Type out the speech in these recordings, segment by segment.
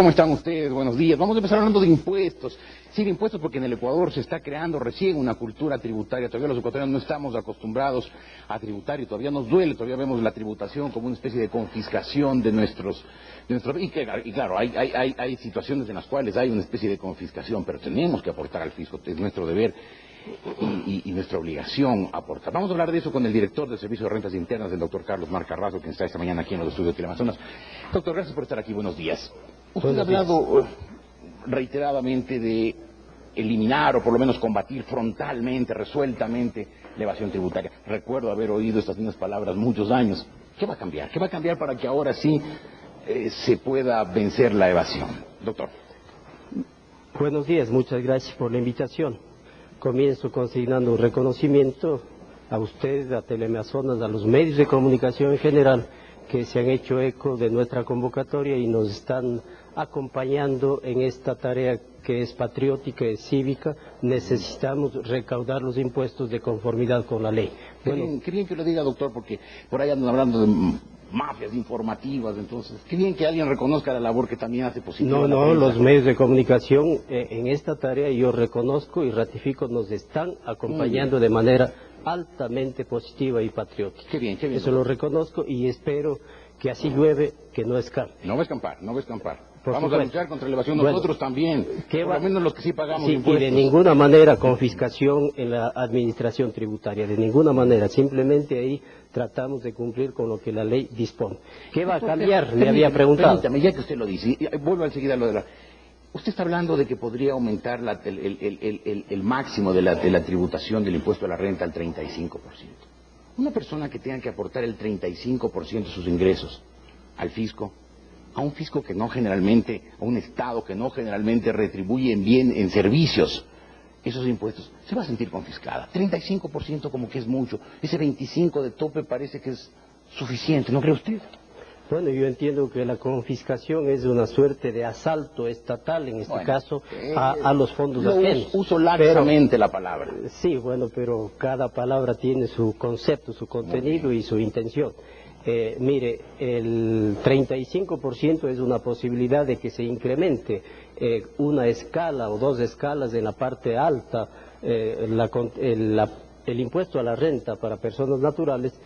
¿Cómo están ustedes? Buenos días. Vamos a empezar hablando de impuestos. Sí, de impuestos porque en el Ecuador se está creando recién una cultura tributaria. Todavía los ecuatorianos no estamos acostumbrados a tributar y todavía nos duele, todavía vemos la tributación como una especie de confiscación de nuestros... Y claro, hay situaciones en las cuales hay una especie de confiscación, pero tenemos que aportar al fisco, es nuestro deber y nuestra obligación aportar. Vamos a hablar de eso con el director del Servicio de Rentas Internas, el doctor Carlos Mar Carrasco, quien está esta mañana aquí en los estudios de Teleamazonas. Doctor, gracias por estar aquí, buenos días. Usted ha hablado reiteradamente de eliminar o por lo menos combatir frontalmente, resueltamente la evasión tributaria. Recuerdo haber oído estas mismas palabras muchos años. ¿Qué va a cambiar? ¿Qué va a cambiar para que ahora sí se pueda vencer la evasión? Doctor. Buenos días, muchas gracias por la invitación. Comienzo consignando un reconocimiento a ustedes, a Teleamazonas, a los medios de comunicación en general, que se han hecho eco de nuestra convocatoria y nos están acompañando en esta tarea que es patriótica, es cívica. Necesitamos recaudar los impuestos de conformidad con la ley. Qué bien que lo diga, doctor, porque por ahí andan hablando de mafias informativas, entonces, qué bien que alguien reconozca la labor que también hace posible. No, los medios de comunicación en esta tarea, yo reconozco y ratifico, nos están acompañando de manera altamente positiva y patriótica. Qué bien. Eso lo reconozco y espero que así llueve, que no escampe. No va a escampar. Vamos a luchar contra la evasión nosotros también, por lo menos los que sí pagamos impuestos. Y de ninguna manera confiscación en la administración tributaria, de ninguna manera, simplemente ahí tratamos de cumplir con lo que la ley dispone. ¿Qué va a cambiar? Me había preguntado. Permítame, ya que usted lo dice, vuelvo enseguida a lo de la... Usted está hablando de que podría aumentar el máximo de la tributación del impuesto a la renta al 35%. Una persona que tenga que aportar el 35% de sus ingresos al fisco, a un fisco que no generalmente, a un Estado que no generalmente retribuye en servicios esos impuestos, se va a sentir confiscada. 35% como que es mucho, ese 25% de tope parece que es suficiente, ¿no cree usted? Bueno, yo entiendo que la confiscación es una suerte de asalto estatal, en este caso, a los fondos ajenos. Uso laxamente la palabra. Sí, bueno, pero cada palabra tiene su concepto, su contenido y su intención. Mire, el 35% es una posibilidad de que se incremente una escala o dos escalas en la parte alta, el impuesto a la renta para personas naturales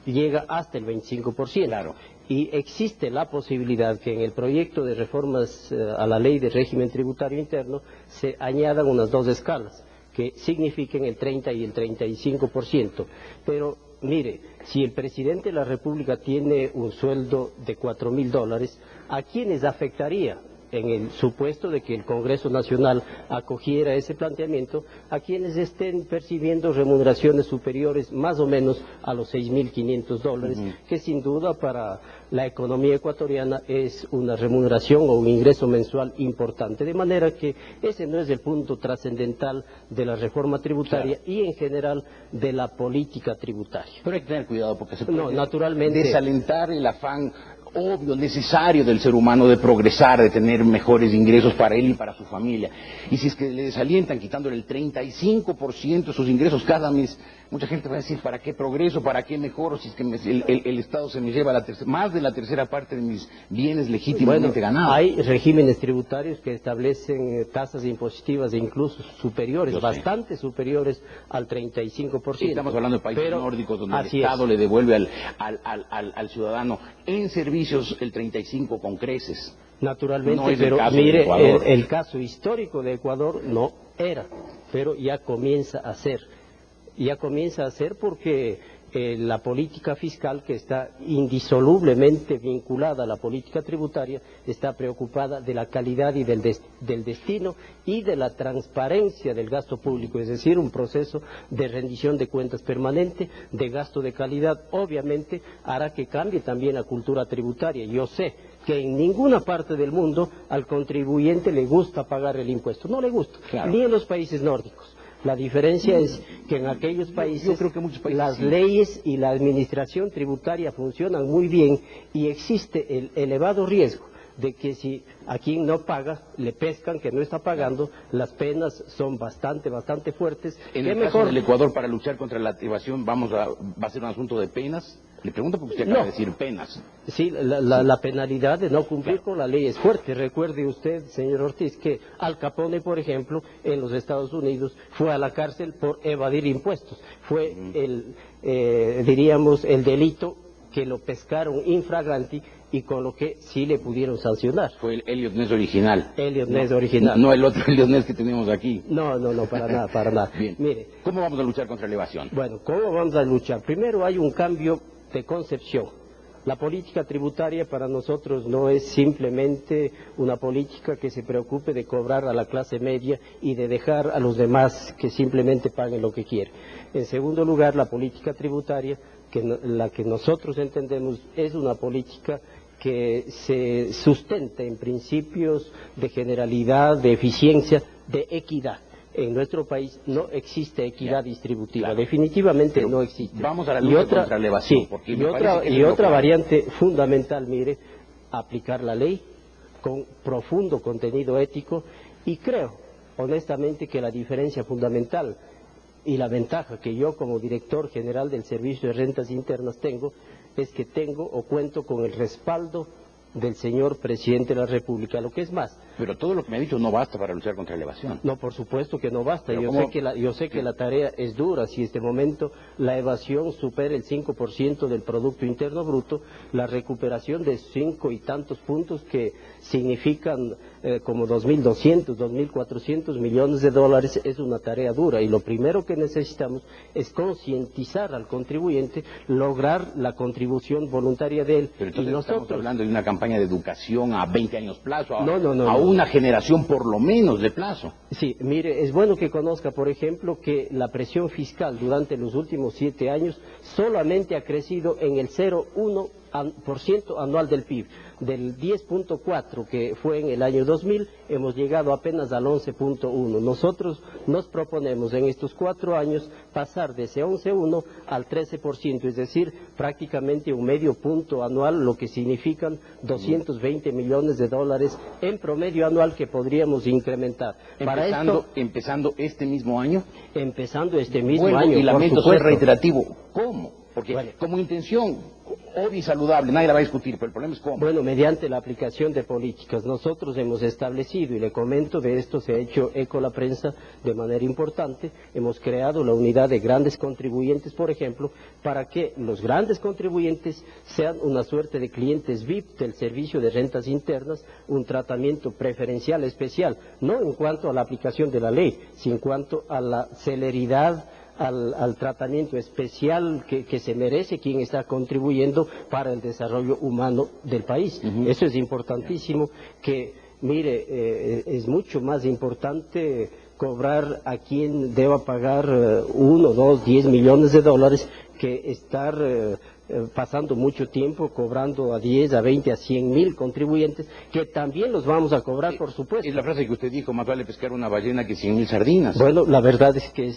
llega hasta el 25%. Claro. Y existe la posibilidad que en el proyecto de reformas a la ley de régimen tributario interno se añadan unas dos escalas que signifiquen el 30 y el 35%. Pero mire, si el presidente de la República tiene un sueldo de $4.000, ¿a quiénes afectaría? En el supuesto de que el Congreso Nacional acogiera ese planteamiento, a quienes estén percibiendo remuneraciones superiores más o menos a los $6.500, que sin duda para la economía ecuatoriana es una remuneración o un ingreso mensual importante. De manera que ese no es el punto trascendental de la reforma tributaria, claro, y en general de la política tributaria. Pero hay que tener cuidado porque se puede naturalmente desalentar el afán obvio, necesario del ser humano de progresar, de tener mejores ingresos para él y para su familia. Y si es que le desalientan quitándole el 35% de sus ingresos cada mes, mucha gente va a decir, ¿para qué progreso? ¿Para qué mejoro? Si es que el Estado se me lleva más de la tercera parte de mis bienes legítimamente ganados. Hay regímenes tributarios que establecen tasas impositivas incluso superiores, bastante superiores al 35%. Sí, estamos hablando de países nórdicos donde el Estado le devuelve al ciudadano en servicios el 35% con creces. Naturalmente, no es pero mire, el caso histórico de Ecuador no era, pero ya comienza a ser. Ya comienza a ser porque la política fiscal, que está indisolublemente vinculada a la política tributaria, está preocupada de la calidad y del destino y de la transparencia del gasto público, es decir, un proceso de rendición de cuentas permanente, de gasto de calidad. Obviamente hará que cambie también la cultura tributaria. Yo sé que en ninguna parte del mundo al contribuyente le gusta pagar el impuesto, no le gusta, claro, ni en los países nórdicos. La diferencia es que en aquellos países, yo creo que muchos países las leyes y la administración tributaria funcionan muy bien y existe el elevado riesgo de que si a quien no paga, le pescan que no está pagando, las penas son bastante fuertes. En el caso del Ecuador, para luchar contra la evasión, ¿va a ser un asunto de penas? Le pregunto porque usted acaba de decir penas. Sí, la penalidad de no cumplir con la ley es fuerte. Recuerde usted, señor Ortiz, que Al Capone, por ejemplo, en los Estados Unidos fue a la cárcel por evadir impuestos. Fue diríamos, el delito que lo pescaron infraganti y con lo que sí le pudieron sancionar. Fue el Elliot Ness original. Elliot Ness original. No el otro Elliot Ness que tenemos aquí. No, para nada, para nada. Bien. Mire, ¿Cómo vamos a luchar contra la evasión? bueno, ¿cómo vamos a luchar? Primero hay un cambio de concepción. La política tributaria para nosotros no es simplemente una política que se preocupe de cobrar a la clase media y de dejar a los demás que simplemente paguen lo que quieren. En segundo lugar, la política tributaria, la que nosotros entendemos, es una política que se sustenta en principios de generalidad, de eficiencia, de equidad. En nuestro país no existe equidad distributiva, claro. Definitivamente Pero no existe. Vamos a la lucha contra la evasión. Sí, y otra variante fundamental, mire, aplicar la ley con profundo contenido ético, y creo honestamente que la diferencia fundamental y la ventaja que yo como director general del Servicio de Rentas Internas tengo es que tengo o cuento con el respaldo del señor Presidente de la República, lo que es más. Pero todo lo que me ha dicho no basta para luchar contra la evasión. No, por supuesto que no basta. Pero Yo sé que la tarea es dura. Si en este momento la evasión supera el 5% del Producto Interno Bruto, la recuperación de 5 y tantos puntos que significan como 2.200, 2.400 millones de dólares es una tarea dura. Y lo primero que necesitamos es concientizar al contribuyente, lograr la contribución voluntaria de él. Pero entonces y nosotros estamos hablando de una campaña de educación a 20 años plazo, a una generación por lo menos de plazo. Sí, mire, es bueno que conozca, por ejemplo, que la presión fiscal durante los últimos 7 años solamente ha crecido en el 0,1% anual del PIB. Del 10,4 que fue en el año 2000, hemos llegado apenas al 11,1. Nosotros nos proponemos en estos 4 años pasar de ese 11,1 al 13%, es decir, prácticamente un medio punto anual, lo que significan 220 millones de dólares en promedio anual que podríamos incrementar. Empezando este mismo año. Empezando este mismo año, y lamento por ser supuesto. reiterativo. ¿Cómo? Porque Bueno, como intención obvia y saludable, nadie la va a discutir, pero el problema es cómo. Bueno, mediante la aplicación de políticas. Nosotros hemos establecido, y le comento, de esto se ha hecho eco la prensa de manera importante, hemos creado la unidad de grandes contribuyentes, por ejemplo, para que los grandes contribuyentes sean una suerte de clientes VIP del Servicio de Rentas Internas, un tratamiento preferencial especial, no en cuanto a la aplicación de la ley, sino en cuanto a la celeridad, al tratamiento especial que se merece quien está contribuyendo para el desarrollo humano del país. Eso es importantísimo, que mire, es mucho más importante cobrar a quien deba pagar 1, 2, 10 millones de dólares que estar pasando mucho tiempo cobrando a 10, a 20, a 100 mil contribuyentes, que también los vamos a cobrar, por supuesto. Es la frase que usted dijo, más vale pescar una ballena que 100.000 sardinas. Bueno, la verdad es que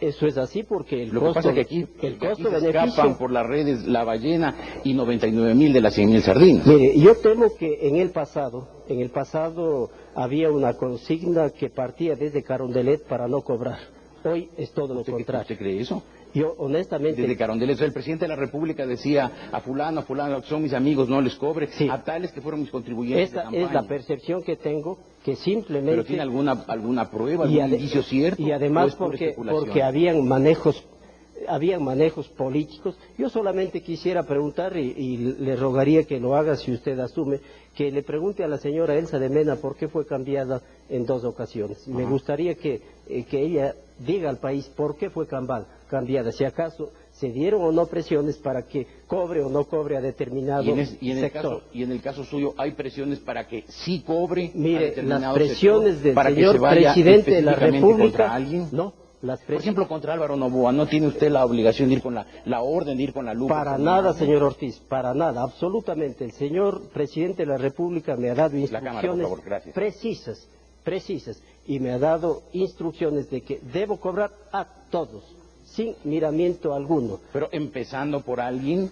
eso es así, porque Lo que pasa es que aquí costo-beneficio se escapan por las redes la ballena y 99.000 de las 100.000 sardinas. Mire, yo temo que en el pasado había una consigna que partía desde Carondelet para no cobrar. Hoy es todo lo contrario. ¿Usted cree eso? Yo, honestamente... Desde Carondelet, el presidente de la República decía a fulano, son mis amigos, no les cobre, sí, a tales que fueron mis contribuyentes de campaña. Es la percepción que tengo, que simplemente... ¿Pero tiene alguna prueba, algún indicio cierto? Y además porque habían manejos políticos. Yo solamente quisiera preguntar, y le rogaría que lo haga si usted asume, que le pregunte a la señora Elsa de Mena por qué fue cambiada en 2 ocasiones. Me gustaría que ella diga al país por qué fue cambiada, si acaso se dieron o no presiones para que cobre o no cobre a determinado sector. Y en el caso suyo, ¿hay presiones para que sí cobre a Mire, determinado las presiones sector, del para señor que se vaya presidente de la específicamente República, contra alguien? no. Por ejemplo, contra Álvaro Noboa, ¿no tiene usted la obligación de ir con la orden de ir con la lupa? Para nada, señor Ortiz, para nada, absolutamente. El señor presidente de la República me ha dado instrucciones precisas, y me ha dado instrucciones de que debo cobrar a todos, sin miramiento alguno. Pero empezando por alguien,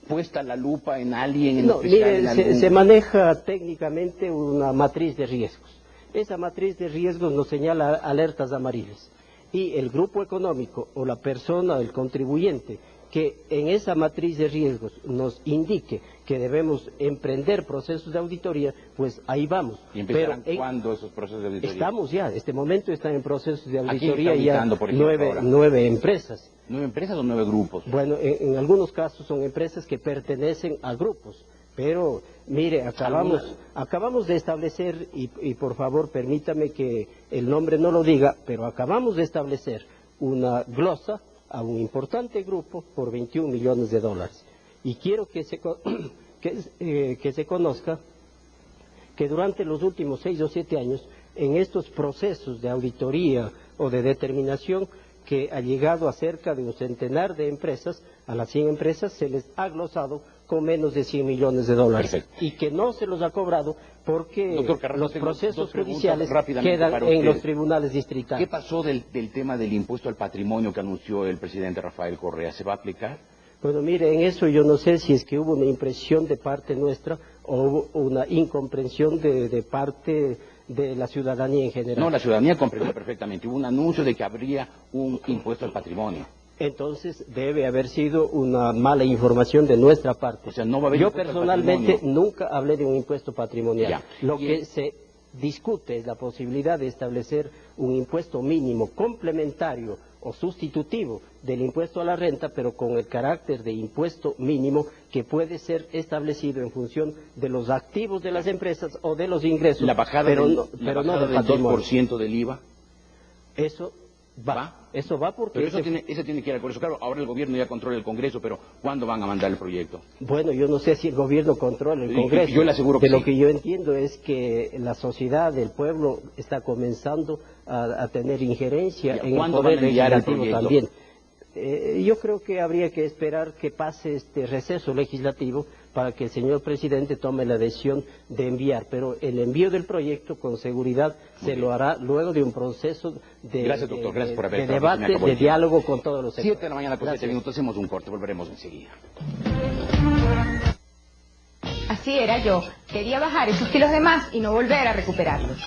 puesta la lupa en alguien en no, especial. Mire, se maneja técnicamente una matriz de riesgos. Esa matriz de riesgos nos señala alertas amarillas. y el grupo económico o la persona, el contribuyente, que en esa matriz de riesgos nos indique que debemos emprender procesos de auditoría, pues ahí vamos. ¿Y empezarán cuándo esos procesos de auditoría? Estamos ya, este momento están en procesos de auditoría ya por ejemplo, 9 empresas. ¿9 empresas o 9 grupos? Bueno, en algunos casos son empresas que pertenecen a grupos, pero mire, acabamos de establecer, y por favor permítame que el nombre no lo diga, pero acabamos de establecer una glosa a un importante grupo por $21 millones. Y quiero que se conozca que durante los últimos 6 o 7 años, en estos procesos de auditoría o de determinación, que ha llegado a cerca de un centenar de empresas, a las 100 empresas se les ha glosado con menos de $100 millones. Perfecto. Y que no se los ha cobrado porque Carrasco, los procesos judiciales quedan en los tribunales distritales. ¿Qué pasó del tema del impuesto al patrimonio que anunció el presidente Rafael Correa? ¿Se va a aplicar? Bueno, mire, en eso yo no sé si es que hubo una impresión de parte nuestra o hubo una incomprensión de parte de la ciudadanía en general. No, la ciudadanía comprendió perfectamente. Hubo un anuncio de que habría un impuesto al patrimonio. Entonces debe haber sido una mala información de nuestra parte. O sea, no va a haber. Yo personalmente nunca hablé de un impuesto patrimonial. Ya. Lo que se discute es la posibilidad de establecer un impuesto mínimo complementario o sustitutivo del impuesto a la renta, pero con el carácter de impuesto mínimo que puede ser establecido en función de los activos de las empresas o de los ingresos. La bajada del 2% del IVA. Eso va porque... Pero eso tiene que ir al Congreso. Claro, ahora el gobierno ya controla el Congreso, pero ¿cuándo van a mandar el proyecto? Bueno, yo no sé si el gobierno controla el Congreso. Yo le aseguro que lo que yo entiendo es que la sociedad, el pueblo, está comenzando a tener injerencia en el poder legislativo también. Yo creo que habría que esperar que pase este receso legislativo para que el señor presidente tome la decisión de enviar, pero el envío del proyecto con seguridad se lo hará luego de un proceso de, gracias, doctor. Gracias por haber de debate, de diálogo con todos los sectores. 7 de la mañana con 7 minutos, hacemos un corte, volveremos enseguida. Así era yo, quería bajar esos kilos de más y no volver a recuperarlos.